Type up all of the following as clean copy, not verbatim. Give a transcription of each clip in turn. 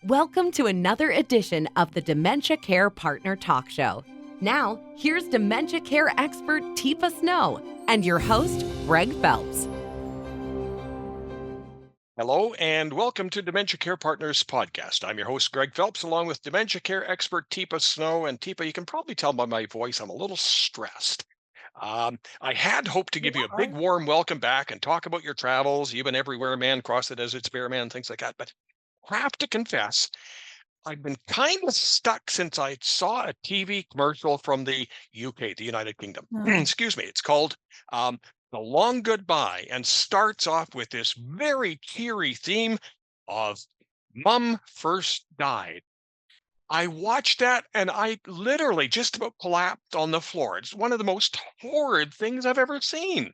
Welcome to another edition of the Dementia Care Partner Talk Show. Now, here's dementia care expert Teepa and your host, Greg Phelps. Hello, and welcome to Dementia Care Partners podcast. I'm your host, Greg Phelps, along with dementia care expert Teepa Snow. And Teepa, you can probably tell by my voice, I'm a little stressed. I had hoped to give you a big warm welcome back and talk about your travels. You've been everywhere, man, across the desert, spare man, things like that. But I have to confess, I've been kind of stuck since I saw a TV commercial from the UK, the United Kingdom. Excuse me. It's called The Long Goodbye, and starts off with this very cheery theme of Mum First Died. I watched that and I literally just about collapsed on the floor. It's one of the most horrid things I've ever seen.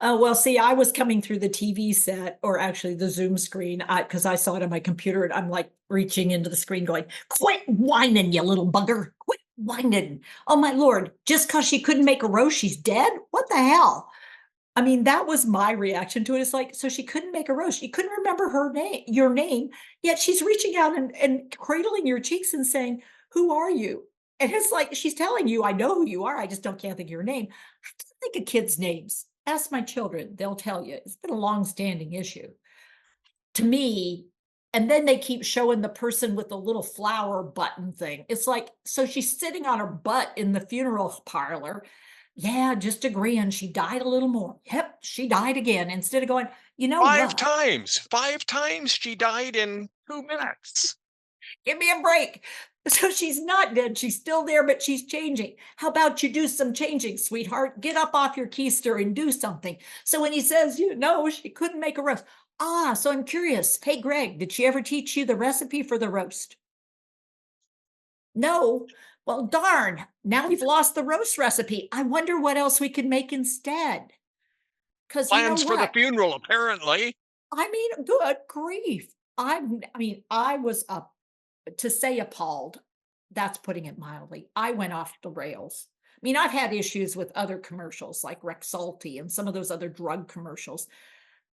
Oh, well, see, I was coming through the TV set, or actually the Zoom screen, because I saw it on my computer, and I'm like reaching into the screen going, quit whining, you little bugger. Quit whining. Oh, my Lord, just because she couldn't make a roast, she's dead? What the hell? I mean, that was my reaction to it. It's like, so she couldn't make a roast. She couldn't remember her name, your name, yet she's reaching out and cradling your cheeks and saying, who are you? And it's like, she's telling you, I know who you are. I just can't think of your name. I can't think of kids' names. Ask my children, they'll tell you. It's been a long-standing issue to me. And then they keep showing the person with the little flower button thing. It's like, so she's sitting on her butt in the funeral parlor. Yeah, just agreeing. She died a little more. Yep, she died again. Instead of going, you know Five what? times she died in 2 minutes. Give me a break. So she's not dead. She's still there, but she's changing. How about you do some changing, sweetheart? Get up off your keister and do something. So when he says, you know, she couldn't make a roast. So I'm curious. Hey, Greg, did she ever teach you the recipe for the roast? No. Well, darn. Now we've lost the roast recipe. I wonder what else we could make instead. Because you know Plans for the what? funeral, apparently. I mean, good grief. I was up to say appalled. That's putting it mildly. I went off the rails. I mean, I've had issues with other commercials like Rexulti and some of those other drug commercials.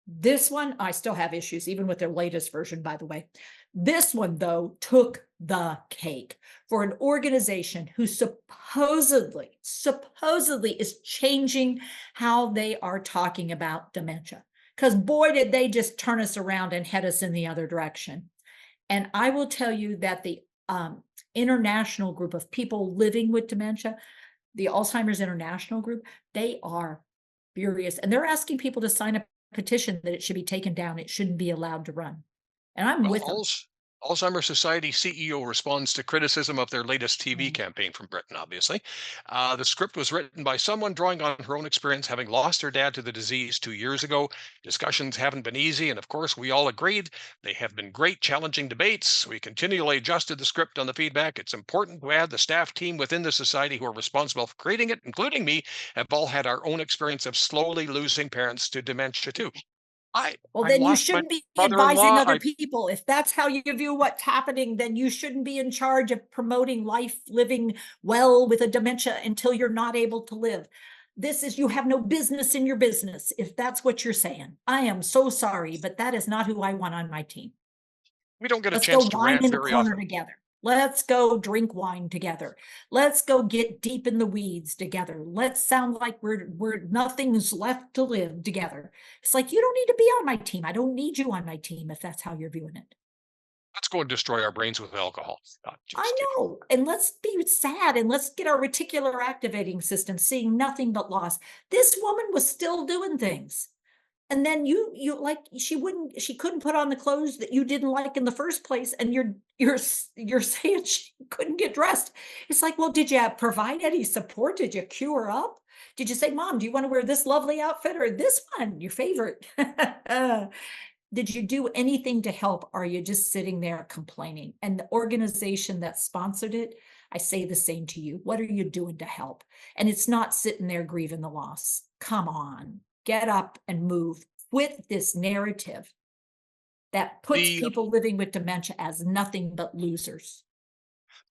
This one, I still have issues, even with their latest version, by the way. This one, though, took the cake for an organization who supposedly is changing how they are talking about dementia. Because boy, did they just turn us around and head us in the other direction. And I will tell you that the international group of people living with dementia, the Alzheimer's International Group, they are furious. And they're asking people to sign a petition that it should be taken down. It shouldn't be allowed to run. And I'm with them. Alzheimer's Society CEO responds to criticism of their latest TV campaign from Britain, obviously. The script was written by someone drawing on her own experience having lost her dad to the disease 2 years ago. Discussions haven't been easy, and of course, we all agreed they have been great, challenging debates. We continually adjusted the script on the feedback. It's important to add the staff team within the society who are responsible for creating it, including me, have all had our own experience of slowly losing parents to dementia, too. Well, I then you lost my shouldn't be advising brother-in-law. other people. If that's how you view what's happening, then you shouldn't be in charge of promoting life, living well with a dementia until you're not able to live. You have no business in your business, if that's what you're saying. I am so sorry, but that is not who I want on my team. We don't get a Let's chance go to wine rant in the very corner often. together. Let's go drink wine together. Let's go get deep in the weeds together. Let's sound like we're nothing's left to live together. It's like, you don't need to be on my team. I don't need you on my team if that's how you're viewing it. Let's go and destroy our brains with alcohol. I know. And let's be sad and let's get our reticular activating system seeing nothing but loss. This woman was still doing things. And then you like she couldn't put on the clothes that you didn't like in the first place, and you're saying she couldn't get dressed. It's like, well, did you provide any support? Did you cue her up? Did you say, Mom, do you want to wear this lovely outfit or this one, your favorite? Did you do anything to help? Or are you just sitting there complaining? And the organization that sponsored it, I say the same to you. What are you doing to help? And it's not sitting there grieving the loss. Come on. Get up and move. Quit this narrative that puts people living with dementia as nothing but losers.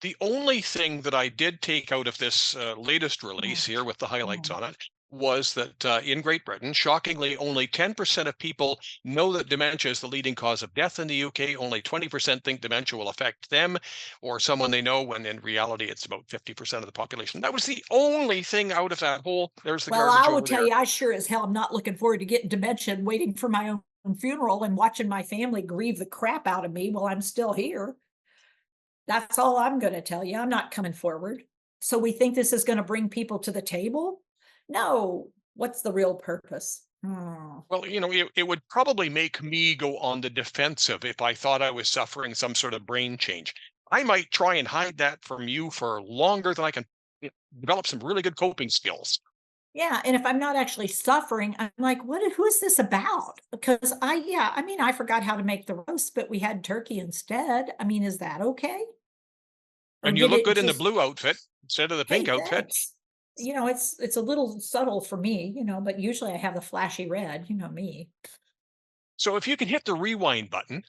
The only thing that I did take out of this latest release here with the highlights on it was that in Great Britain, shockingly, only 10% of people know that dementia is the leading cause of death in the UK. Only 20% think dementia will affect them or someone they know, when in reality, it's about 50% of the population. That was the only thing out of that whole, there's the Well, garbage I will over tell there. you, I sure as hell am not looking forward to getting dementia and waiting for my own funeral and watching my family grieve the crap out of me while I'm still here. That's all I'm going to tell you. I'm not coming forward. So we think this is going to bring people to the table? No. What's the real purpose? Well, it would probably make me go on the defensive if I thought I was suffering some sort of brain change. I might try and hide that from you for longer than I can develop some really good coping skills. Yeah, and if I'm not actually suffering, I'm like, who is this about? Because I forgot how to make the roast, but we had turkey instead. I mean, is that okay? Or And you did look it good in the just, blue outfit instead of the hey, pink outfit. thanks. It's a little subtle for me, but usually I have the flashy red, me. So if you can hit the rewind button,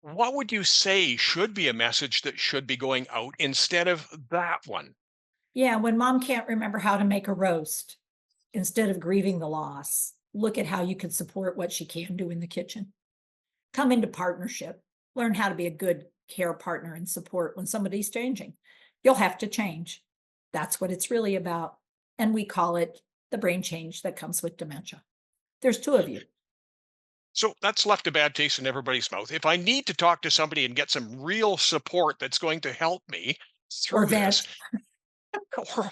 what would you say should be a message that should be going out instead of that one? Yeah, when mom can't remember how to make a roast, instead of grieving the loss, look at how you can support what she can do in the kitchen. Come into partnership, learn how to be a good care partner and support when somebody's changing. You'll have to change. That's what it's really about. And we call it the brain change that comes with dementia. There's two of you. So that's left a bad taste in everybody's mouth. If I need to talk to somebody and get some real support that's going to help me Or through this, vent. or,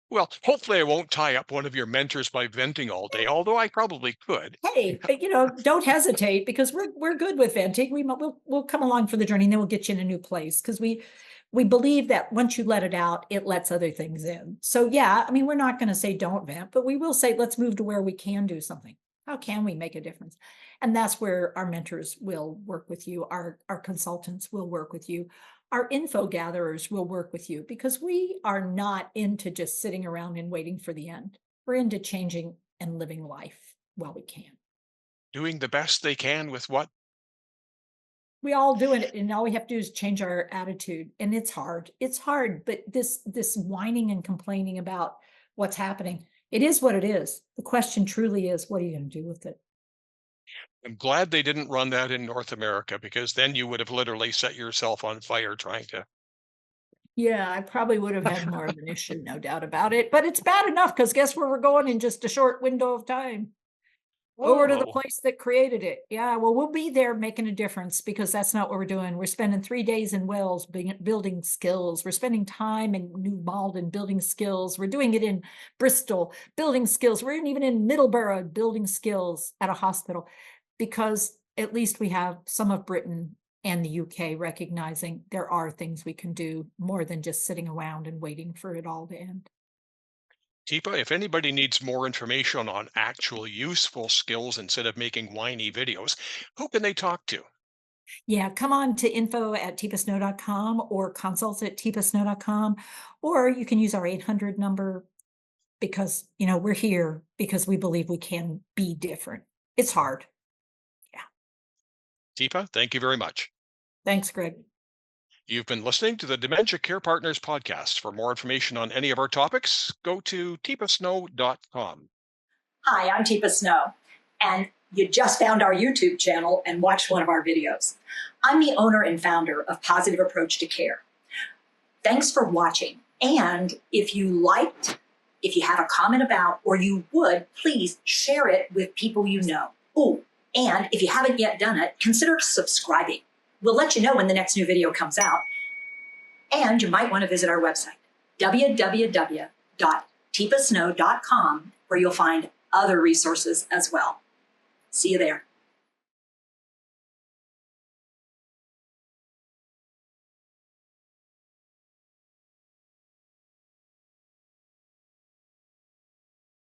well, hopefully I won't tie up one of your mentors by venting all day, although I probably could. Hey, don't hesitate, because we're good with venting. We'll come along for the journey, and then we'll get you in a new place, because we believe that once you let it out, it lets other things in. So yeah, I mean, we're not going to say don't vent, but we will say let's move to where we can do something. How can we make a difference? And that's where our mentors will work with you. Our consultants will work with you. Our info gatherers will work with you, because we are not into just sitting around and waiting for the end. We're into changing and living life while we can. Doing the best they can with what? We all do it, and all we have to do is change our attitude. And it's hard. It's hard, but this whining and complaining about what's happening, it is what it is. The question truly is, what are you going to do with it? I'm glad they didn't run that in North America, because then you would have literally set yourself on fire trying to. Yeah, I probably would have had more of an issue, no doubt about it. But it's bad enough, because guess where we're going in just a short window of time? Over to the Oh, place that created it. Yeah, well, we'll be there making a difference, because that's not what we're doing. We're spending 3 days in Wales building skills. We're spending time in New Malden building skills. We're doing it in Bristol building skills. We're even in Middleborough building skills at a hospital, because at least we have some of Britain and the UK recognizing there are things we can do more than just sitting around and waiting for it all to end. Teepa, if anybody needs more information on actual useful skills instead of making whiny videos, who can they talk to? Yeah, come on to info@teepasnow.com or consults@teepasnow.com, or you can use our 800 number, because, we're here because we believe we can be different. It's hard. Yeah. Teepa, thank you very much. Thanks, Greg. You've been listening to the Dementia Care Partners podcast. For more information on any of our topics, go to teepasnow.com. Hi, I'm Teepa Snow, and you just found our YouTube channel and watched one of our videos. I'm the owner and founder of Positive Approach to Care. Thanks for watching, and if you have a comment about, or you would, please share it with people you know. Oh, and if you haven't yet done it, consider subscribing. We'll let you know when the next new video comes out, and you might want to visit our website, www.teepasnow.com, where you'll find other resources as well. See you there.